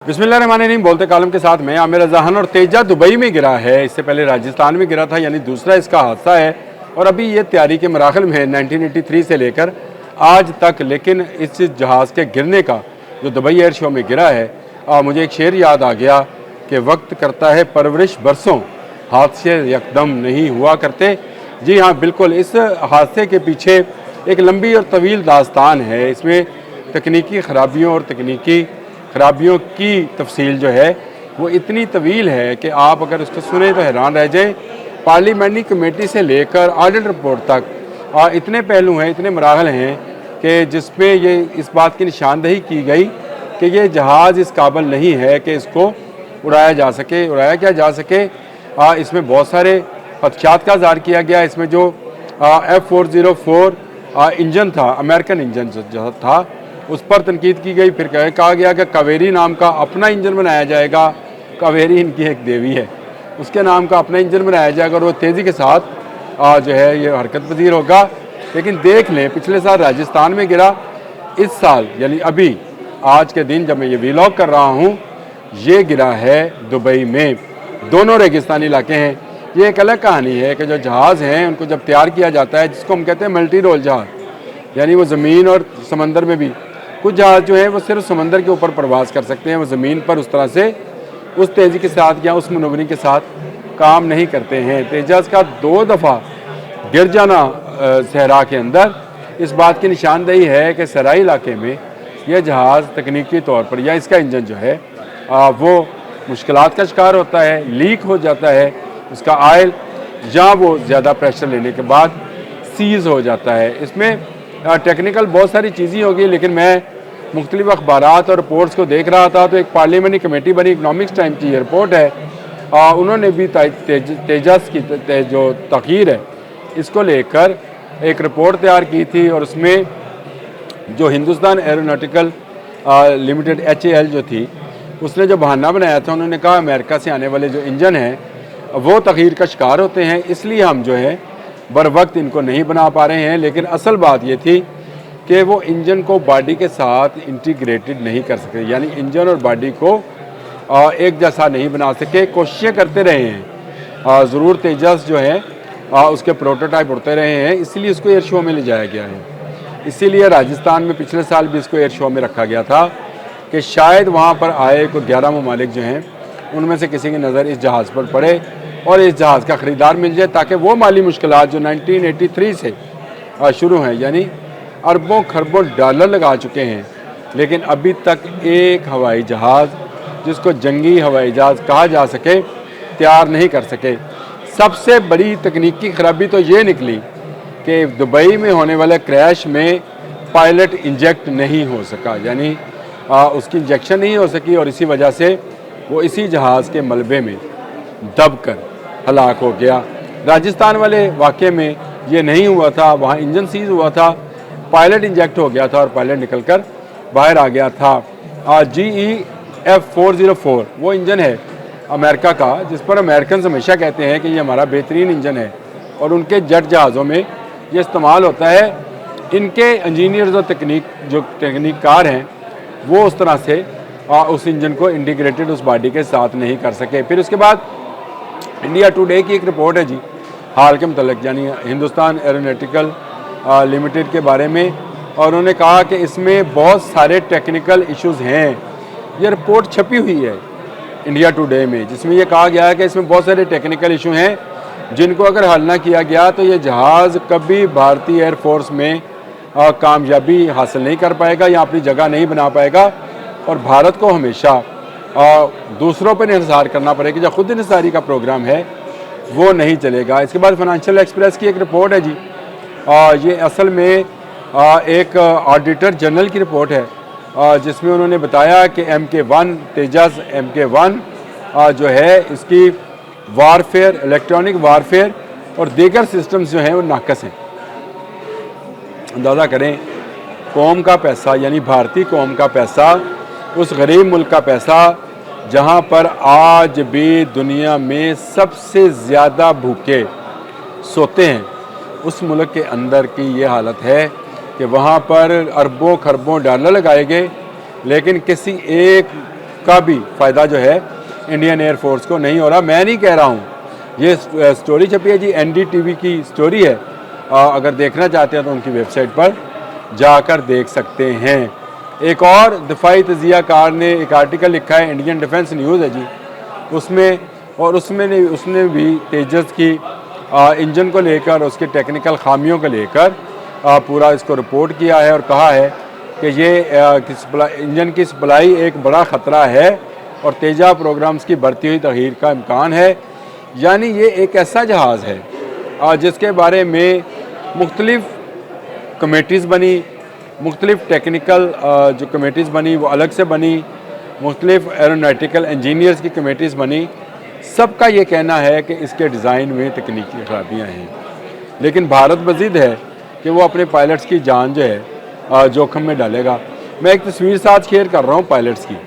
बिस्मिल्लाहिर्रहमानिर्रहीम। बोलते कालम के साथ मैं आमिर जहान। और तेजा दुबई में गिरा है, इससे पहले राजस्थान में गिरा था, यानी दूसरा इसका हादसा है। और अभी ये तैयारी के मराहल में है 1983 से लेकर आज तक। लेकिन इस जहाज़ के गिरने का जो दुबई एयर शो में गिरा है, मुझे एक शेर याद आ गया कि वक्त करता है परवरिश बरसों, हादसे यकदम नहीं हुआ करते। जी हाँ, बिल्कुल। इस हादसे के पीछे एक लंबी और तवील दास्तान है। इसमें तकनीकी ख़राबियों और तकनीकी खराबियों की तफसील जो है वो इतनी तवील है कि आप अगर उसको सुने तो हैरान रह जाएं। पार्लियामेंट्री कमेटी से लेकर ऑडिट रिपोर्ट तक इतने पहलू हैं, इतने मराहल हैं कि जिसमें ये इस बात की निशानदही की गई कि ये जहाज़ इस काबिल नहीं है कि इसको उड़ाया जा सके, उड़ाया क्या जा सके। इसमें बहुत सारे खदशात का इज़हार किया गया। इसमें जो F404 इंजन था, अमेरिकन इंजन जो था, उस पर तनकीद की गई। फिर कहा गया कि कावेरी नाम का अपना इंजन बनाया जाएगा। कावेरी इनकी एक देवी है, उसके नाम का अपना इंजन बनाया जाएगा और वो तेज़ी के साथ जो है ये हरकत पजीर होगा। लेकिन देख लें, पिछले साल राजस्थान में गिरा, इस साल यानी अभी आज के दिन जब मैं ये व्लॉग कर रहा हूँ, ये गिरा है दुबई में। दोनों रेगिस्तानी इलाके हैं। ये एक अलग कहानी है कि जो जहाज़ हैं उनको जब तैयार किया जाता है, जिसको हम कहते हैं मल्टी रोल जहाज़, यानी वो ज़मीन और समंदर में भी, कुछ जहाज़ जो है वो सिर्फ समंदर के ऊपर परवाज़ कर सकते हैं, वो ज़मीन पर उस तरह से उस तेज़ी के साथ या उस मनोवरी के साथ काम नहीं करते हैं। तेजस का 2 दफ़ा गिर जाना सहरा के अंदर इस बात की निशानदेही है कि सराई इलाके में यह जहाज़ तकनीकी तौर पर या इसका इंजन जो है वो मुश्किलात का शिकार होता है, लीक हो जाता है उसका आयल, या वो ज़्यादा प्रेशर लेने के बाद सीज़ हो जाता है। इसमें टेक्निकल बहुत सारी चीज़ें होगी, लेकिन मैं मुख्तलिफ अखबारात और रिपोर्ट्स को देख रहा था तो एक पार्लियामेंट्री कमेटी बनी, इकनॉमिक्स टाइम की ये रिपोर्ट है। उन्होंने भी तेजस की जो तखीर है इसको लेकर एक रिपोर्ट तैयार की थी। और उसमें जो हिंदुस्तान एरोनॉटिकल लिमिटेड HAL जो थी, उसने जो बहाना बनाया था, उन्होंने कहा अमेरिका से आने वाले जो इंजन हैं वो तखीर का शिकार होते हैं, इसलिए हम जो है बर वक्त इनको नहीं बना पा रहे हैं। लेकिन असल बात ये थी कि वो इंजन को बॉडी के साथ इंटीग्रेटेड नहीं कर सके, यानी इंजन और बॉडी को एक जैसा नहीं बना सके। कोशिशें करते रहे हैं, ज़रूर तेजस जो है उसके प्रोटोटाइप उड़ते रहे हैं, इसीलिए इसको एयर शो में ले जाया गया है। इसीलिए राजस्थान में पिछले साल भी इसको एयर शो में रखा गया था कि शायद वहाँ पर आए कोई 11 ममालिक जो हैं उनमें से किसी की नज़र इस जहाज़ पर पड़े और इस जहाज़ का ख़रीदार मिल जाए, ताकि वो माली मुश्किलात जो 1983 से शुरू हैं, यानी अरबों खरबों डॉलर लगा चुके हैं, लेकिन अभी तक एक हवाई जहाज़ जिसको जंगी हवाई जहाज़ कहा जा सके तैयार नहीं कर सके। सबसे बड़ी तकनीकी खराबी तो ये निकली कि दुबई में होने वाले क्रैश में पायलट इंजेक्ट नहीं हो सका, यानी उसकी इंजेक्शन नहीं हो सकी और इसी वजह से वो इसी जहाज़ के मलबे में दब कर हलाक हो गया। राजस्थान वाले वाक़े में ये नहीं हुआ था, वहाँ इंजन सीज हुआ था, पायलट इंजेक्ट हो गया था और पायलट निकलकर बाहर आ गया था। GE F404 वो इंजन है अमेरिका का, जिस पर अमेरिकन हमेशा कहते हैं कि ये हमारा बेहतरीन इंजन है और उनके जेट जहाज़ों में ये इस्तेमाल होता है। इनके इंजीनियर्स और तकनीककार हैं वो उस तरह से उस इंजन को इंटीग्रेटेड उस बॉडी के साथ नहीं कर सके। फिर उसके बाद इंडिया टुडे की एक रिपोर्ट है जी हाल के मतलब, यानी हिंदुस्तान एरोनॉटिकल लिमिटेड के बारे में, और उन्होंने कहा कि इसमें बहुत सारे टेक्निकल इश्यूज़ हैं। ये रिपोर्ट छपी हुई है इंडिया टुडे में, जिसमें यह कहा गया है कि इसमें बहुत सारे टेक्निकल इशू हैं जिनको अगर हल ना किया गया तो ये जहाज़ कभी भारतीय एयरफोर्स में कामयाबी हासिल नहीं कर पाएगा या अपनी जगह नहीं बना पाएगा, और भारत को हमेशा दूसरों पर इंतज़ार करना पड़ेगा। जो खुद इंतज़ारी का प्रोग्राम है वो नहीं चलेगा। इसके बाद फाइनेंशियल एक्सप्रेस की एक रिपोर्ट है जी, ये असल में एक ऑडिटर जनरल की रिपोर्ट है, जिसमें उन्होंने बताया कि MK1 तेजस MK1 जो है इसकी वारफेयर, इलेक्ट्रॉनिक वारफेयर और दीगर सिस्टम्स जो हैं वो नाकस हैं। अंदाज़ा करें, कौम का पैसा, यानी भारतीय कौम का पैसा, उस गरीब मुल्क का पैसा जहाँ पर आज भी दुनिया में सबसे ज़्यादा भूखे सोते हैं, उस मुल्क के अंदर की ये हालत है कि वहाँ पर अरबों खरबों डॉलर लगाए गए, लेकिन किसी एक का भी फ़ायदा जो है इंडियन एयरफोर्स को नहीं हो रहा। मैं नहीं कह रहा हूँ, ये स्टोरी छपी है जी, NDTV की स्टोरी है। अगर देखना चाहते हैं तो उनकी वेबसाइट पर जाकर देख सकते हैं। एक और दिफाई तजियाकार ने एक आर्टिकल लिखा है, इंडियन डिफेंस न्यूज़ है जी, उसने भी तेजस की इंजन को लेकर, उसके टेक्निकल खामियों को लेकर पूरा इसको रिपोर्ट किया है और कहा है कि ये इंजन की सप्लाई एक बड़ा ख़तरा है और तेजा प्रोग्राम्स की बढ़ती हुई तगीर का इम्कान है। यानी ये एक ऐसा जहाज़ है जिसके बारे में मुख्तलिफ़ कमेटीज़ बनी, मुख्तलिफ़ टेक्निकल जो कमेटीज़ बनी वो अलग से बनी, मुख्तलिफ़ एरोनॉटिकल इंजीनियर्स की कमेटीज़ बनी। सबका ये कहना है कि इसके डिज़ाइन में तकनीकी खराबियाँ हैं, लेकिन भारत मज़ीद है कि वो अपने पायलट्स की जान जो है जोखिम में डालेगा। मैं एक तस्वीर साथ शेयर कर रहा हूँ पायलट्स की,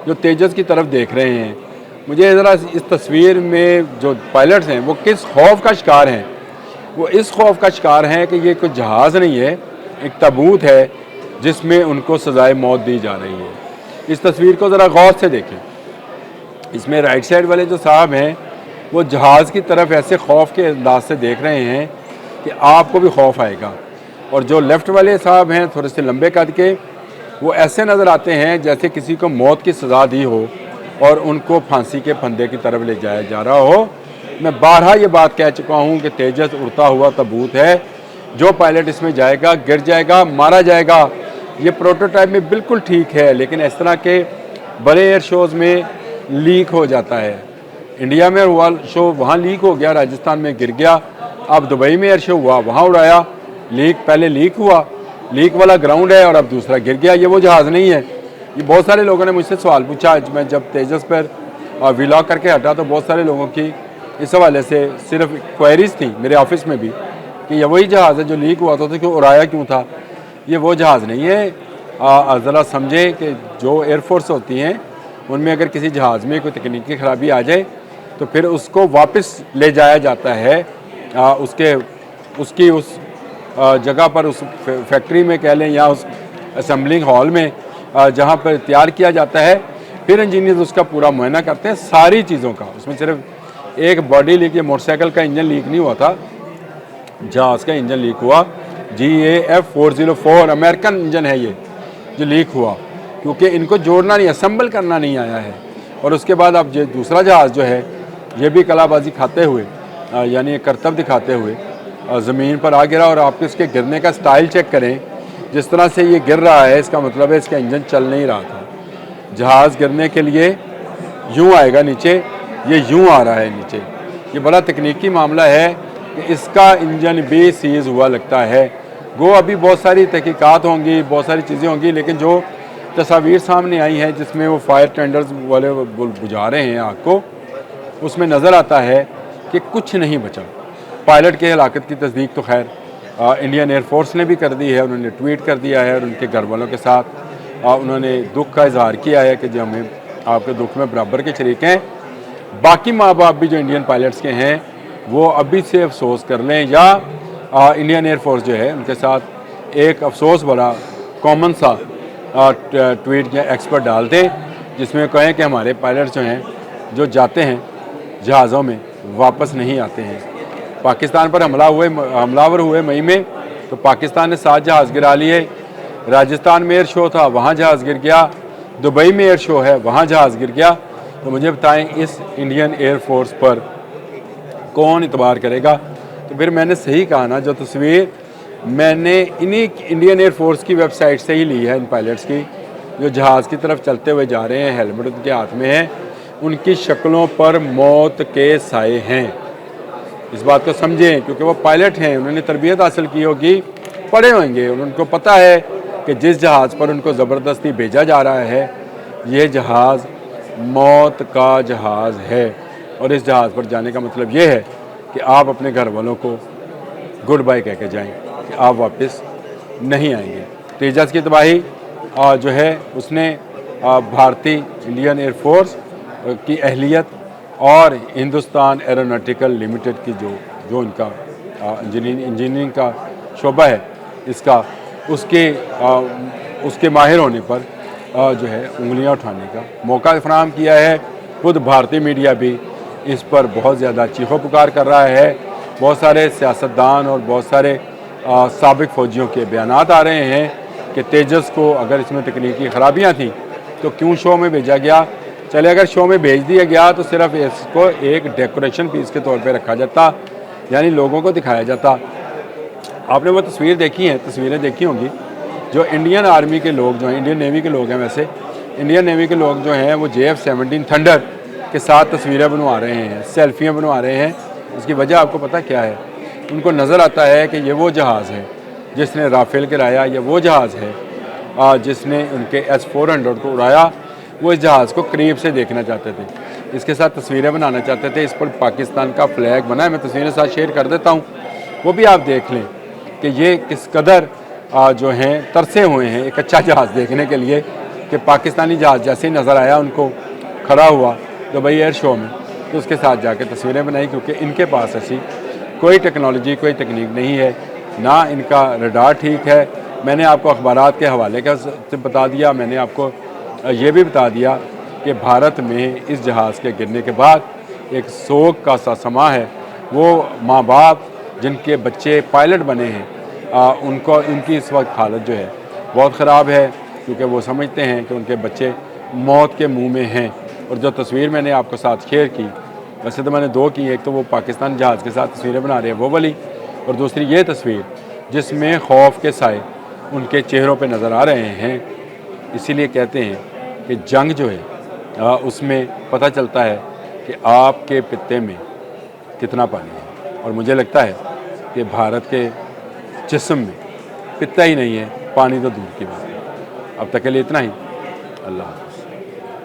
जो तेजस की तरफ देख रहे हैं। मुझे ज़रा इस तस्वीर में जो पायलट्स हैं वो किस खौफ का शिकार हैं। वो इस खौफ का शिकार हैं कि ये कोई जहाज़ नहीं है, एक ताबूत है जिसमें उनको सज़ाए मौत दी जा रही है। इस तस्वीर को ज़रा गौर से देखें। इसमें राइट साइड वाले जो साहब हैं वो जहाज़ की तरफ ऐसे खौफ के अंदाज से देख रहे हैं कि आपको भी खौफ आएगा, और जो लेफ़्ट वाले साहब हैं थोड़े से लंबे कद के, वो ऐसे नज़र आते हैं जैसे किसी को मौत की सज़ा दी हो और उनको फांसी के फंदे की तरफ ले जाया जा रहा हो। मैं बारहा ये बात कह चुका हूँ कि तेजस उड़ता हुआ ताबूत है, जो पायलट इसमें जाएगा गिर जाएगा, मारा जाएगा। ये प्रोटोटाइप में बिल्कुल ठीक है, लेकिन इस तरह के बड़े एयर शोज़ में लीक हो जाता है। इंडिया में हुआ शो, वहाँ लीक हो गया, राजस्थान में गिर गया। अब दुबई में एयर शो हुआ, वहाँ उड़ाया, पहले लीक हुआ, लीक वाला ग्राउंड है और अब दूसरा गिर गया। ये वो जहाज़ नहीं है। ये बहुत सारे लोगों ने मुझसे सवाल पूछा। आज मैं जब तेजस पर व्लॉग करके हटा तो बहुत सारे लोगों की इस हवाले से सिर्फ क्वेरीज थी मेरे ऑफिस में भी कि ये वही जहाज़ है जो लीक हुआ था, तो क्यों उड़ाया क्यों था। ये वो जहाज़ नहीं है। ज़रा समझें कि जो एयरफोर्स होती हैं उनमें अगर किसी जहाज़ में कोई तकनीकी खराबी आ जाए तो फिर उसको वापस ले जाया जाता है उसकी उस जगह पर, उस फैक्ट्री में कह लें या उस असेंबलिंग हॉल में जहाँ पर तैयार किया जाता है। फिर इंजीनियर उसका पूरा मुआयना करते हैं सारी चीज़ों का। उसमें सिर्फ एक बॉडी लीक, मोटरसाइकिल का इंजन लीक नहीं हुआ था, जहाज़ का इंजन लीक हुआ। GAF 404 अमेरिकन इंजन है ये जो लीक हुआ, क्योंकि इनको जोड़ना नहीं, असेंबल करना नहीं आया है। और उसके बाद अब ये दूसरा जहाज़ जो है ये भी कलाबाजी खाते हुए यानी करतब दिखाते हुए ज़मीन पर आ गिरा। और आप इसके गिरने का स्टाइल चेक करें, जिस तरह से ये गिर रहा है इसका मतलब है इसका इंजन चल नहीं रहा था। जहाज़ गिरने के लिए यूँ आएगा नीचे, ये यूँ आ रहा है नीचे। ये बड़ा तकनीकी मामला है कि इसका इंजन भी सीज़ हुआ लगता है। वो अभी बहुत सारी तहकीकात होंगी, बहुत सारी चीज़ें होंगी, लेकिन जो तस्वीर सामने आई है जिसमें वो फायर टेंडर्स वाले बुझा रहे हैं आग को, उसमें नज़र आता है कि कुछ नहीं बचा। पायलट के हलाकत की तस्दीक तो खैर इंडियन एयरफोर्स ने भी कर दी है, उन्होंने ट्वीट कर दिया है और उनके घर वालों के साथ उन्होंने दुख का इजहार किया है कि जो हमें आपके दुख में बराबर के शरीक हैं। बाकी माँ बाप भी जो इंडियन पायलट्स के हैं वो अभी से अफसोस कर लें, या इंडियन एयरफोर्स जो है उनके साथ एक अफसोस भरा कॉमन सा ट्वीट या एक्सपर्ट डाल दें, जिसमें कहें कि हमारे पायलट्स जो हैं जो जाते हैं जहाज़ों में वापस नहीं आते हैं। पाकिस्तान पर हमलावर हुए मई में, तो पाकिस्तान ने 7 जहाज़ गिरा लिए। राजस्थान में एयर शो था, वहाँ जहाज़ गिर गया। दुबई में एयर शो है, वहाँ जहाज़ गिर गया। तो मुझे बताएं इस इंडियन एयरफोर्स पर कौन इतबार करेगा। तो फिर मैंने सही कहा ना, जो तस्वीर मैंने इन्हीं इंडियन एयरफोर्स की वेबसाइट से ही ली है, इन पायलट्स की जो जहाज़ की तरफ चलते हुए जा रहे हैं, हेलमेट उनके हाथ में है, उनकी शक्लों पर मौत के साए हैं। इस बात को समझें, क्योंकि वो पायलट हैं, उन्होंने तरबियत हासिल की होगी, पढ़े होंगे, उनको पता है कि जिस जहाज़ पर उनको ज़बरदस्ती भेजा जा रहा है ये जहाज़ मौत का जहाज़ है। और इस जहाज़ पर जाने का मतलब ये है कि आप अपने घर वालों को गुड बाय कह के जाएँ कि आप वापस नहीं आएंगे। तेजस की तबाही जो है उसने भारतीय इंडियन एयरफोर्स की अहलियत और हिंदुस्तान एरोनॉटिकल लिमिटेड की जो इनका इंजीनियरिंग का शोबा है इसका, उसके माहिर होने पर जो है उंगलियां उठाने का मौका फराहम किया है। खुद भारतीय मीडिया भी इस पर बहुत ज़्यादा चीखो पुकार कर रहा है। बहुत सारे सियासतदान और बहुत सारे साबिक फ़ौजियों के बयानात आ रहे हैं कि तेजस को अगर इसमें तकनीकी ख़राबियाँ थी तो क्यों शो में भेजा गया। चले अगर शो में भेज दिया गया तो सिर्फ इसको एक डेकोरेशन पीस के तौर पे रखा जाता, यानी लोगों को दिखाया जाता। आपने वो तस्वीर देखी हैं, तस्वीरें देखी होंगी, जो इंडियन आर्मी के लोग जो हैं, इंडियन नेवी के लोग हैं, वैसे इंडियन नेवी के लोग जो हैं वो JF-17 थंडर के साथ तस्वीरें बनवा रहे हैं, सेल्फियाँ बनवा रहे हैं। उसकी वजह आपको पता क्या है? उनको नज़र आता है कि ये वो जहाज़ है जिसने राफेल गिराया, ये वो जहाज़ है जिसने उनके S-400 को उड़ाया। वो इस जहाज़ को करीब से देखना चाहते थे, इसके साथ तस्वीरें बनाना चाहते थे। इस पर पाकिस्तान का फ्लैग बना है, मैं तस्वीरें साथ शेयर कर देता हूँ, वो भी आप देख लें कि ये किस कदर जो हैं तरसे हुए हैं एक अच्छा जहाज़ देखने के लिए कि पाकिस्तानी जहाज़ जैसे ही नज़र आया उनको खड़ा हुआ दुबई एयर शो में, तो उसके साथ जाके तस्वीरें बनाई, क्योंकि इनके पास ऐसी कोई टेक्नोलॉजी, कोई तकनीक नहीं है, ना इनका रडार ठीक है। मैंने आपको अखबारात के हवाले का से बता दिया, मैंने आपको ये भी बता दिया कि भारत में इस जहाज़ के गिरने के बाद एक सोग का सा समा है। वो माँ बाप जिनके बच्चे पायलट बने हैं उनकी इस वक्त हालत जो है बहुत ख़राब है, क्योंकि वो समझते हैं कि उनके बच्चे मौत के मुंह में हैं। और जो तस्वीर मैंने आपको साथ शेयर की, वैसे तो मैंने दो की, एक तो वो पाकिस्तान जहाज़ के साथ तस्वीरें बना रहे हैं वो वाली, और दूसरी ये तस्वीर जिसमें खौफ के साए उनके चेहरों पे नज़र आ रहे हैं। इसीलिए कहते हैं कि जंग जो है उसमें पता चलता है कि आपके पित्ते में कितना पानी है, और मुझे लगता है कि भारत के जिस्म में पित्ता ही नहीं है, पानी तो दूर की बात है। अब तक के लिए इतना ही। अल्लाह।